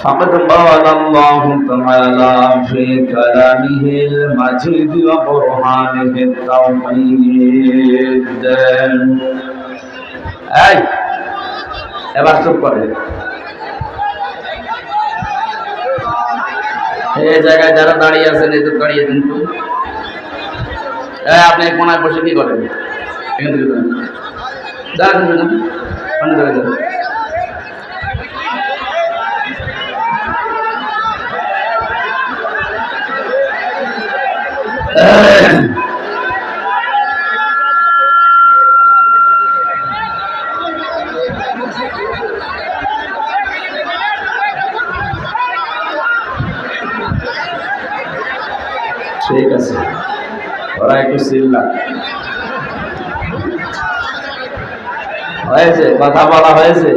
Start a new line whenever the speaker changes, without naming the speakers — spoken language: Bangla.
فقد قال الله تعالى في كلامه المجيد وقرآنه التوحيد এই এবার চুপ করে এই জায়গায় যারা দাঁড়িয়ে আছেন এই তো দাঁড়িয়ে কিন্তু আপনি কোনায় বসে কি করেন এখান থেকে দাঁড়ান ঠিক আছে ওরা একটু চিল্লা হয়েছে কথা বলা হয়েছে